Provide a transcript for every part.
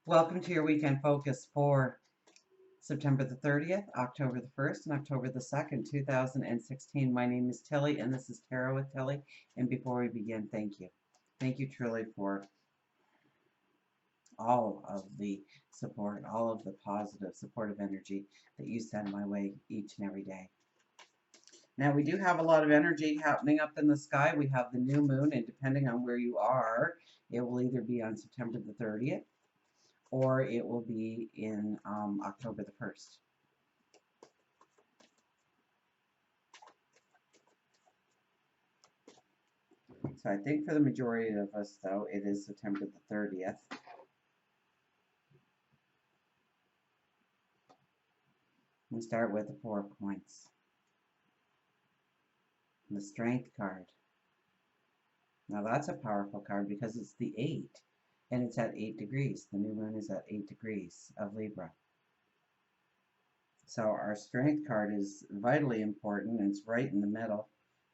Welcome to your weekend focus for September the 30th, October the 1st, and October the 2nd, 2016. My name is Tilly, and this is Tarot with Tilly. And before we begin, thank you. Thank you truly for all of the support, all of the positive, supportive energy that you send my way each and every day. Now, we do have a lot of energy happening up in the sky. We have the new moon, and depending on where you are, it will either be on September the 30th or it will be in October the 1st. So I think for the majority of us, though, it is September the 30th. We start with the 4 points. The Strength card. Now that's a powerful card because it's the 8, and it's at 8 degrees. The new moon is at 8 degrees of Libra. So our Strength card is vitally important, and it's right in the middle.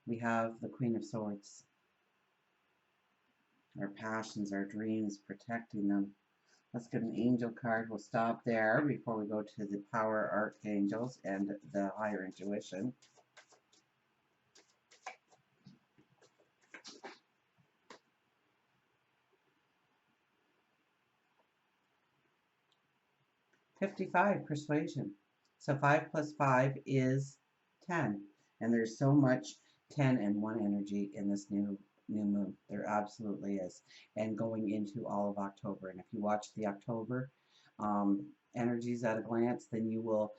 We have the Queen of Swords. Our passions, our dreams, protecting them. Let's get an angel card. We'll stop there before we go to the power archangels and the higher intuition. "55, persuasion." So 5 plus 5 is 10. And there's so much 10 and 1 energy in this new moon. There absolutely is. And going into all of October. And if you watch the October energies at a glance, then you will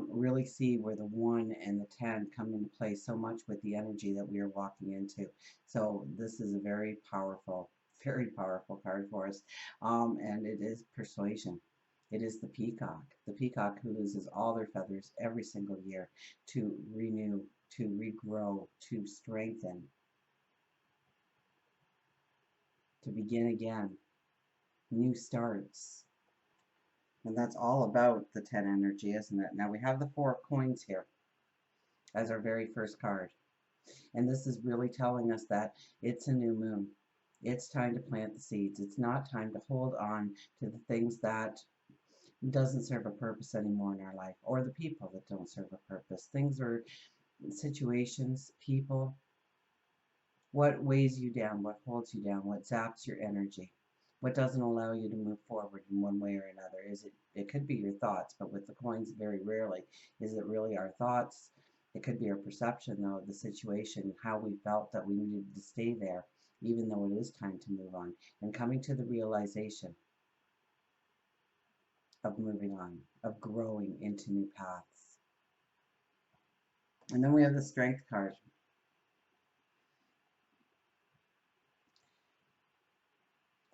really see where the 1 and the 10 come into play so much with the energy that we are walking into. So this is a very powerful card for us. And it is persuasion. It is the peacock who loses all their feathers every single year to renew, to regrow, to strengthen, to begin again, new starts. And that's all about the 10 energy, isn't it? Now we have the 4 of coins here as our very first card. And this is really telling us that it's a new moon. It's time to plant the seeds. It's not time to hold on to the things that doesn't serve a purpose anymore in our life, or the people that don't serve a purpose. Things or situations, people, what weighs you down, what holds you down, what zaps your energy, what doesn't allow you to move forward in one way or another. It could be your thoughts, but with the coins, very rarely is it really our thoughts. It could be our perception, though, of the situation, how we felt that we needed to stay there, even though it is time to move on, and coming to the realization of moving on, of growing into new paths. And then we have the Strength card.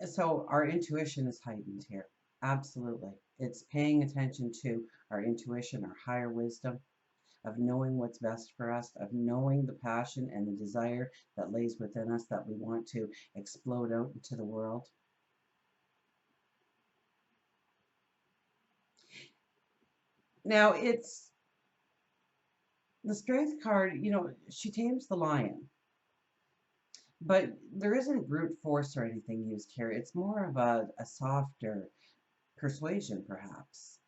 So our intuition is heightened here. Absolutely. It's paying attention to our intuition, our higher wisdom, of knowing what's best for us, of knowing the passion and the desire that lays within us that we want to explode out into the world. Now, it's the Strength card, she tames the lion. But there isn't brute force or anything used here. It's more of a softer persuasion, perhaps,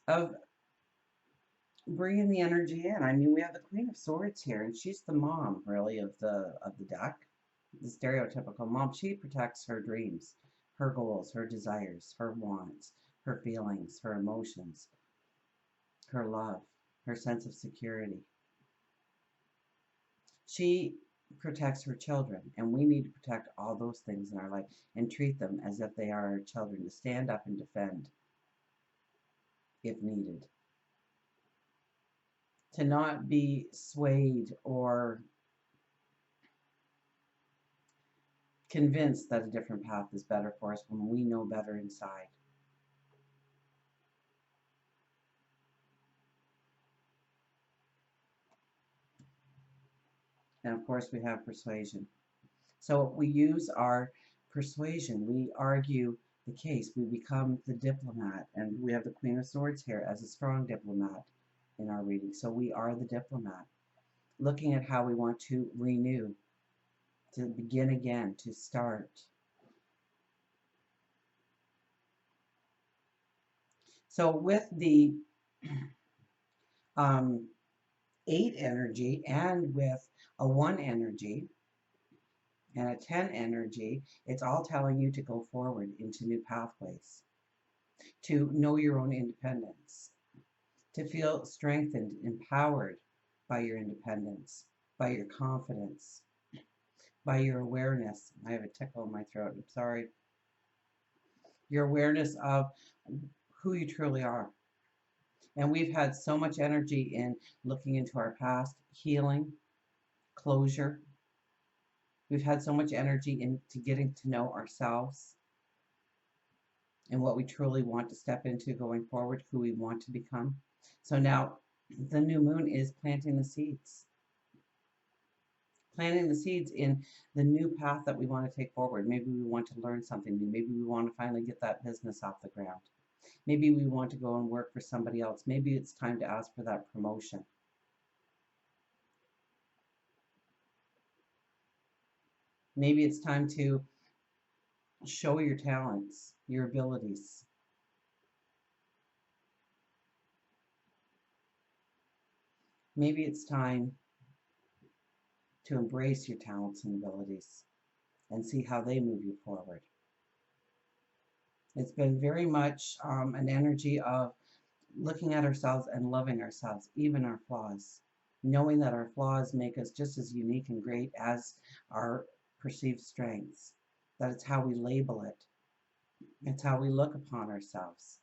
of bringing the energy in. I mean, we have the Queen of Swords here, and she's the mom, really, of the deck. The stereotypical mom. She protects her dreams, her goals, her desires, her wants, her feelings, her emotions, her love, her sense of security. She protects her children, and we need to protect all those things in our life and treat them as if they are our children, to stand up and defend if needed, to not be swayed or convinced that a different path is better for us when we know better inside. And of course, we have persuasion. So we use our persuasion. We argue the case. We become the diplomat. And we have the Queen of Swords here as a strong diplomat in our reading. So we are the diplomat, looking at how we want to renew to begin again, to start. So with the 8 energy and with a 1 energy and a 10 energy, it's all telling you to go forward into new pathways, to know your own independence, to feel strengthened, empowered by your independence, by your confidence, by your awareness. I have a tickle in my throat, I'm sorry. Your awareness of who you truly are. And we've had so much energy in looking into our past, healing, closure. We've had so much energy into getting to know ourselves and what we truly want to step into going forward, who we want to become. So now the new moon is planting the seeds. Planting the seeds in the new path that we want to take forward. Maybe we want to learn something new. Maybe we want to finally get that business off the ground. Maybe we want to go and work for somebody else. Maybe it's time to ask for that promotion. Maybe it's time to show your talents, your abilities. Maybe it's time to embrace your talents and abilities and see how they move you forward. It's been very much an energy of looking at ourselves and loving ourselves, even our flaws, knowing that our flaws make us just as unique and great as our perceived strengths, that it's how we label it, it's how we look upon ourselves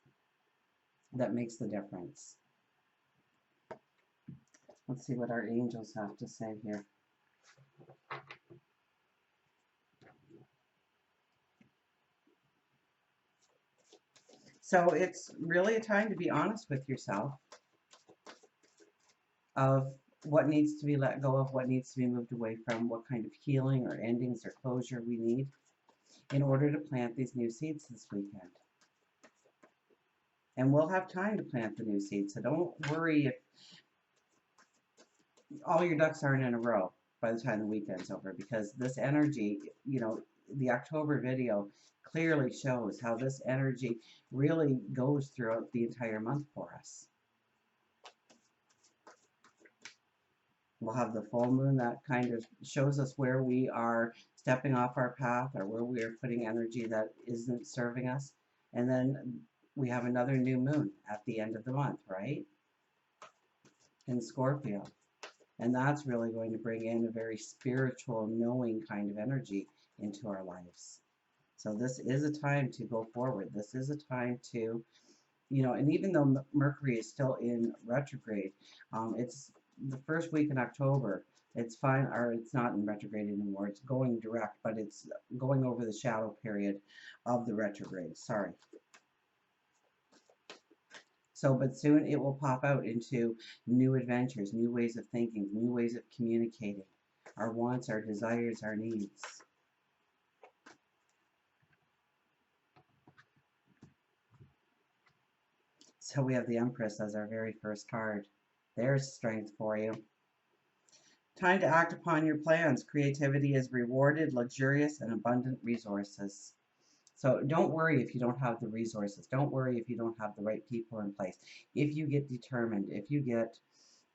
that makes the difference. Let's see what our angels have to say here. So it's really a time to be honest with yourself of what needs to be let go of, what needs to be moved away from, what kind of healing or endings or closure we need in order to plant these new seeds this weekend. And we'll have time to plant the new seeds, so don't worry if all your ducks aren't in a row by the time the weekend's over, because this energy, you know, the October video clearly shows how this energy really goes throughout the entire month for us. We'll have the full moon that kind of shows us where we are stepping off our path or where we are putting energy that isn't serving us. And then we have another new moon at the end of the month, right? In Scorpio. And that's really going to bring in a very spiritual, knowing kind of energy into our lives. So this is a time to go forward. This is a time to, you know, and even though Mercury is still in retrograde, it's the first week in October. It's fine, or it's not in retrograde anymore. It's going direct, but it's going over the shadow period of the retrograde. Sorry. So, but soon it will pop out into new adventures, new ways of thinking, new ways of communicating, our wants, our desires, our needs. So we have the Empress as our very first card. There's strength for you. Time to act upon your plans. Creativity is rewarded, luxurious, and abundant resources. So don't worry if you don't have the resources. Don't worry if you don't have the right people in place. If you get determined, if you get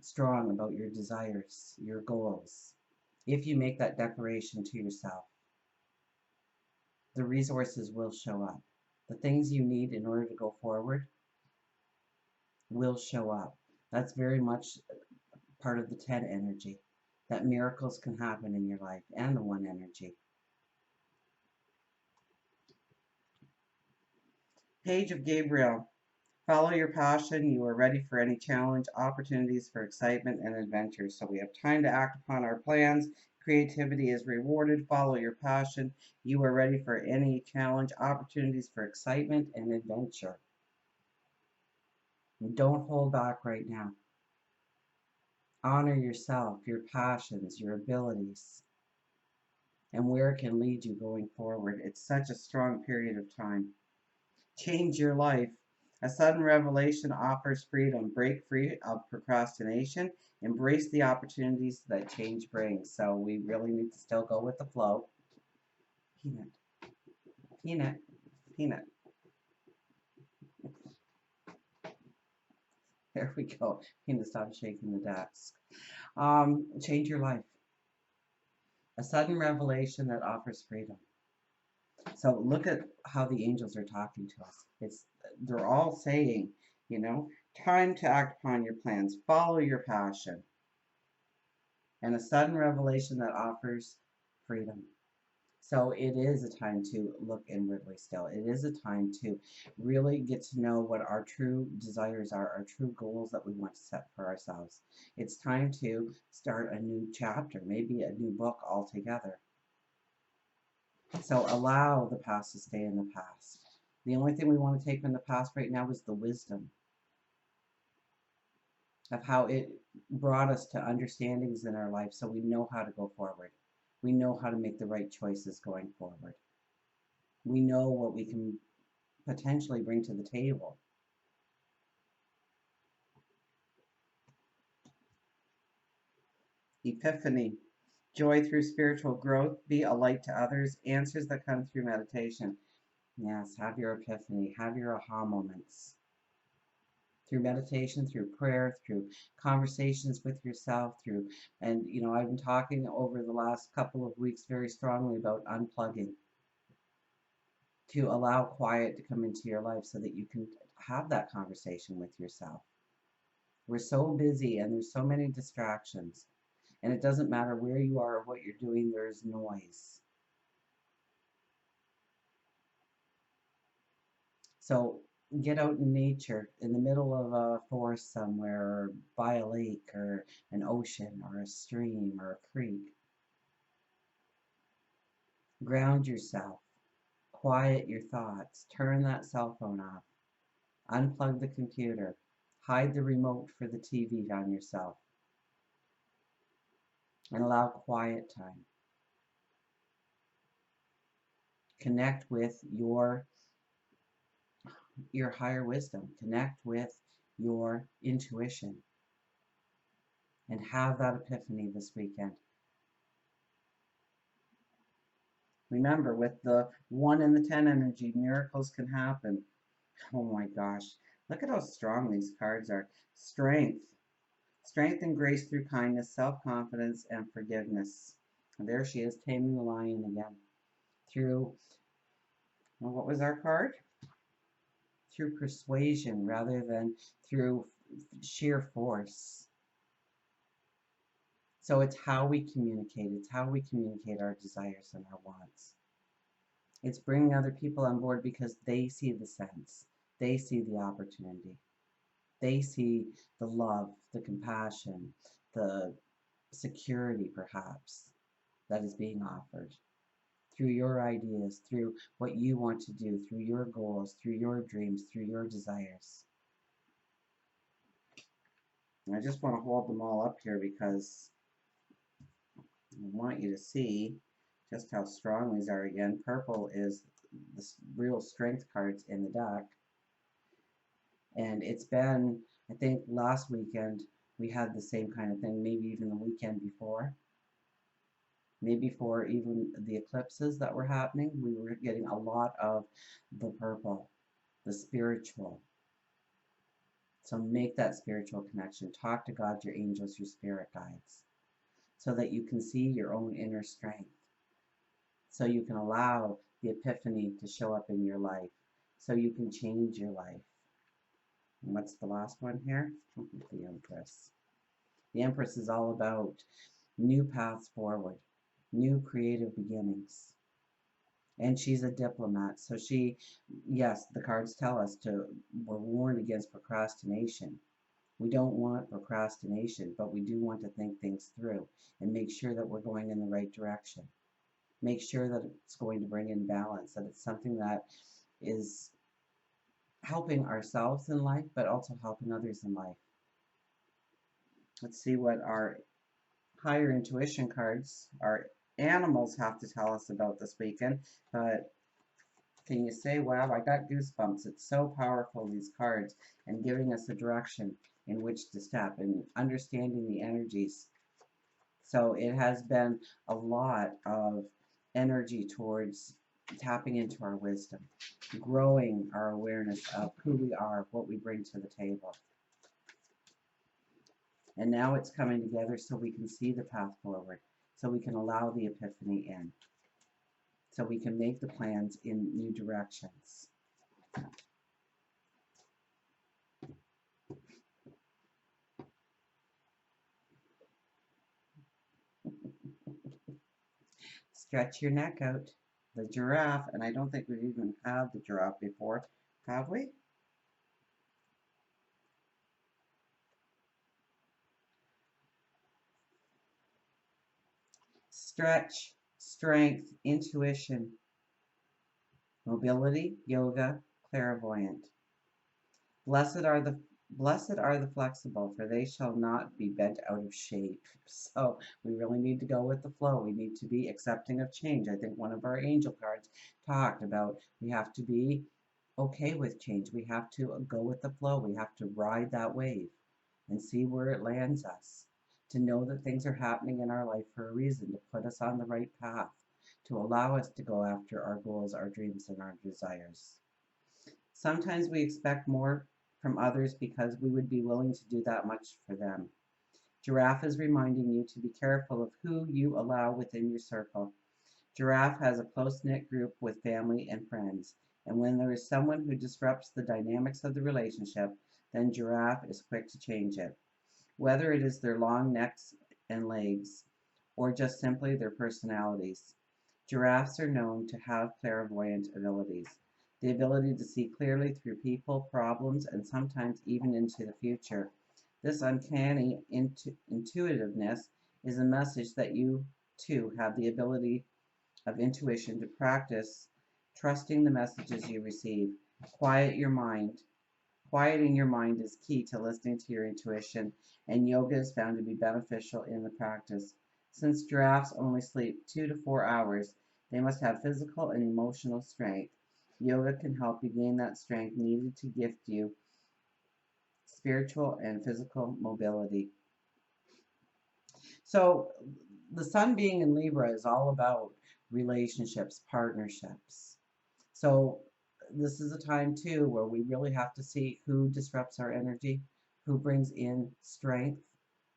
strong about your desires, your goals, if you make that declaration to yourself, the resources will show up. The things you need in order to go forward will show up. That's very much part of the 10 energy, that miracles can happen in your life, and the 1 energy. Page of Gabriel. Follow your passion. You are ready for any challenge, opportunities for excitement and adventure. So we have time to act upon our plans. Creativity is rewarded. Follow your passion. You are ready for any challenge, opportunities for excitement and adventure. And don't hold back right now. Honor yourself, your passions, your abilities, and where it can lead you going forward. It's such a strong period of time. Change your life. A sudden revelation offers freedom. Break free of procrastination Embrace the opportunities that change brings. So we really need to still go with the flow. Peanut, peanut, peanut. There we go. Peanut, stop shaking the desk. Change your life. A sudden revelation that offers freedom. So look at how the angels are talking to us. They're all saying, you know, time to act upon your plans, follow your passion, and a sudden revelation that offers freedom. So it is a time to look inwardly still. It is a time to really get to know what our true desires are, our true goals that we want to set for ourselves. It's time to start a new chapter, maybe a new book altogether. So allow the past to stay in the past. The only thing we want to take from the past right now is the wisdom of how it brought us to understandings in our life so we know how to go forward. We know how to make the right choices going forward. We know what we can potentially bring to the table. Epiphany, joy through spiritual growth, be a light to others, answers that come through meditation. Yes, have your epiphany, have your aha moments. Through meditation, through prayer, through conversations with yourself, and I've been talking over the last couple of weeks very strongly about unplugging, to allow quiet to come into your life so that you can have that conversation with yourself. We're so busy and there's so many distractions, and it doesn't matter where you are or what you're doing, there's noise. So get out in nature, in the middle of a forest somewhere, or by a lake, or an ocean, or a stream, or a creek. Ground yourself, quiet your thoughts, turn that cell phone off, unplug the computer, hide the remote for the TV on yourself, and allow quiet time. Connect with your higher wisdom, connect with your intuition, and have that epiphany this weekend. Remember, with the 1 and the 10 energy, miracles can happen. Oh my gosh, look at how strong these cards are. Strength. Strength and grace through kindness, self-confidence, and forgiveness. And there she is, taming the lion again. Through, well, what was our card? Through persuasion rather than through sheer force. So it's how we communicate. It's how we communicate our desires and our wants. It's bringing other people on board because they see the sense. They see the opportunity. They see the love, the compassion, the security, perhaps, that is being offered through your ideas, through what you want to do, through your goals, through your dreams, through your desires. And I just want to hold them all up here because I want you to see just how strong these are again. Purple is the real strength cards in the deck. And it's been, I think last weekend we had the same kind of thing, maybe even the weekend before. Maybe for even the eclipses that were happening, we were getting a lot of the purple, the spiritual. So make that spiritual connection. Talk to God, your angels, your spirit guides, so that you can see your own inner strength. So you can allow the epiphany to show up in your life. So you can change your life. And what's the last one here? The Empress. The Empress is all about new paths forward, new creative beginnings. And she's a diplomat. So yes, the cards tell us we're warned against procrastination. We don't want procrastination, but we do want to think things through and make sure that we're going in the right direction. Make sure that it's going to bring in balance, that it's something that is helping ourselves in life, but also helping others in life. Let's see what our higher intuition cards, our animals, have to tell us about this weekend. But can you say, wow, I got goosebumps. It's so powerful, these cards, and giving us a direction. in which to step and understanding the energies. So it has been a lot of energy towards tapping into our wisdom, growing our awareness of who we are, what we bring to the table. And now it's coming together so we can see the path forward, so we can allow the epiphany in, so we can make the plans in new directions. Stretch your neck out. The giraffe, and I don't think we've even had the giraffe before, have we? Stretch, strength, intuition, mobility, yoga, clairvoyant. Blessed are the Blessed are the flexible, for they shall not be bent out of shape. So we really need to go with the flow. We need to be accepting of change. I think one of our angel cards talked about we have to be okay with change. We have to go with the flow. We have to ride that wave and see where it lands us. To know that things are happening in our life for a reason, to put us on the right path, to allow us to go after our goals, our dreams, and our desires. Sometimes we expect more from others because we would be willing to do that much for them. Giraffe is reminding you to be careful of who you allow within your circle. Giraffe has a close-knit group with family and friends, and when there is someone who disrupts the dynamics of the relationship, then Giraffe is quick to change it. Whether it is their long necks and legs, or just simply their personalities. Giraffes are known to have clairvoyant abilities, the ability to see clearly through people, problems, and sometimes even into the future. This uncanny intuitiveness is a message that you too have the ability of intuition to practice trusting the messages you receive. Quiet your mind. Quieting your mind is key to listening to your intuition, and yoga is found to be beneficial in the practice. Since giraffes only sleep 2 to 4 hours, they must have physical and emotional strength. Yoga can help you gain that strength needed to gift you spiritual and physical mobility. So, the sun being in Libra is all about relationships, partnerships. So this is a time too where we really have to see who disrupts our energy, who brings in strength,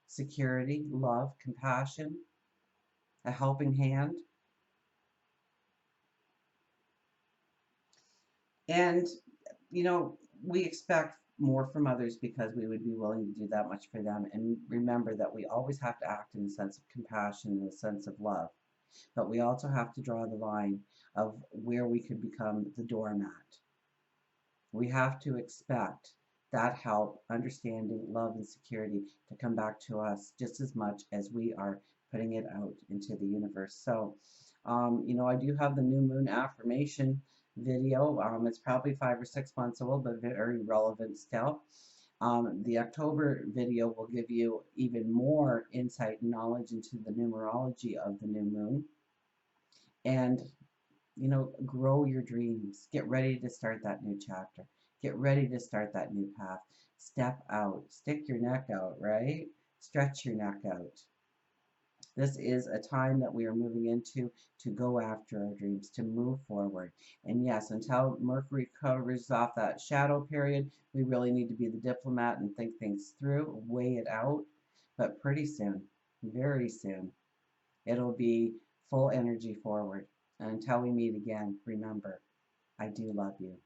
security, love, compassion, a helping hand. And, you know, we expect more from others because we would be willing to do that much for them. And remember that we always have to act in a sense of compassion and a sense of love. But we also have to draw the line of where we could become the doormat. We have to expect that help, understanding, love, and security to come back to us just as much as we are putting it out into the universe. So, I do have the new moon affirmation video. It's probably 5 or 6 months old, but very relevant still. The October video will give you even more insight and knowledge into the numerology of the new moon. And grow your dreams. Get ready to start that new chapter. Get ready to start that new path. Step out. Stick your neck out, right? Stretch your neck out. This is a time that we are moving into to go after our dreams, to move forward. And yes, until Mercury covers off that shadow period, we really need to be the diplomat and think things through, weigh it out. But pretty soon, very soon, it'll be full energy forward. And until we meet again, remember, I do love you.